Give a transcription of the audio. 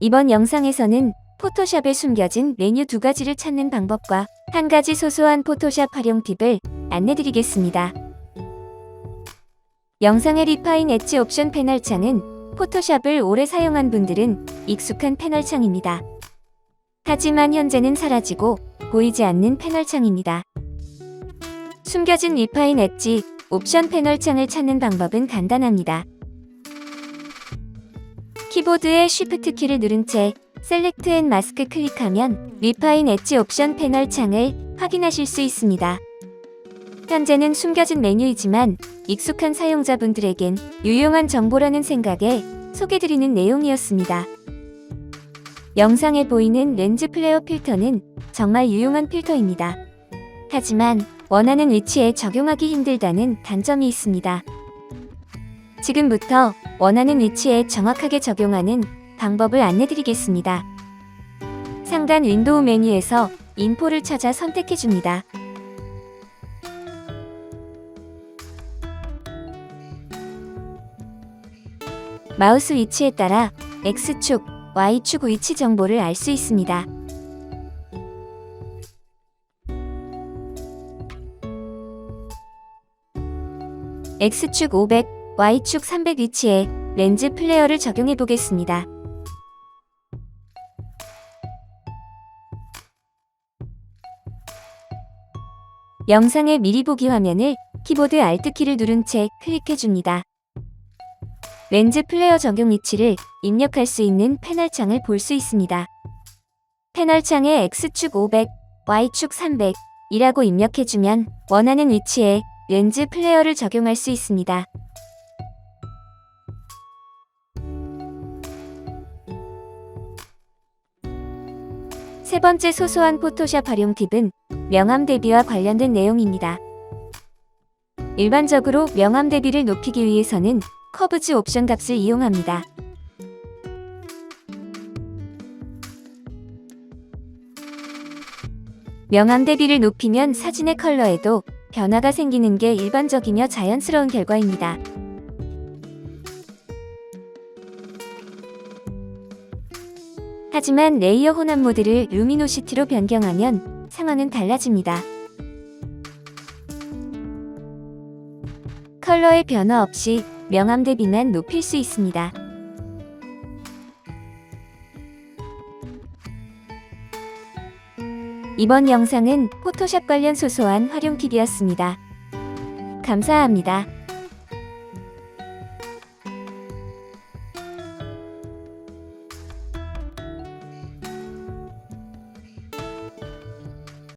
이번 영상에서는 포토샵에 숨겨진 메뉴 2가지를 찾는 방법과 한 가지 소소한 포토샵 활용 팁을 안내드리겠습니다. 영상의 리파인 엣지 옵션 패널 창은 포토샵을 오래 사용한 분들은 익숙한 패널 창입니다. 하지만 현재는 사라지고 보이지 않는 패널 창입니다. 숨겨진 리파인 엣지 옵션 패널 창을 찾는 방법은 간단합니다. 키보드의 Shift 키를 누른 채 셀렉트 앤 마스크 클릭하면 리파인 엣지 옵션 패널 창을 확인하실 수 있습니다. 현재는 숨겨진 메뉴이지만 익숙한 사용자분들에겐 유용한 정보라는 생각에 소개드리는 내용이었습니다. 영상에 보이는 렌즈 플레어 필터는 정말 유용한 필터입니다. 하지만 원하는 위치에 적용하기 힘들다는 단점이 있습니다. 지금부터 원하는 위치에 정확하게 적용하는 방법을 안내드리겠습니다. 상단 윈도우 메뉴에서 인포를 찾아 선택해줍니다. 마우스 위치에 따라 X축, Y축 위치 정보를 알 수 있습니다. X축 500, Y축 300 위치에 렌즈 플레어를 적용해 보겠습니다. 영상의 미리 보기 화면을 키보드 Alt 키를 누른 채 클릭해 줍니다. 렌즈 플레어 적용 위치를 입력할 수 있는 패널 창을 볼 수 있습니다. 패널 창에 X축 500, Y축 300이라고 입력해주면 원하는 위치에 렌즈 플레어를 적용할 수 있습니다. 세 번째 소소한 포토샵 활용 팁은 명암 대비와 관련된 내용입니다. 일반적으로 명암 대비를 높이기 위해서는 커브즈 옵션 값을 이용합니다. 명암 대비를 높이면 사진의 컬러에도 변화가 생기는 게 일반적이며 자연스러운 결과입니다. 하지만 레이어 혼합 모드를 루미노시티로 변경하면 상황은 달라집니다. 컬러의 변화 없이 명암 대비만 높일 수 있습니다. 이번 영상은 포토샵 관련 소소한 활용 팁이었습니다. 감사합니다.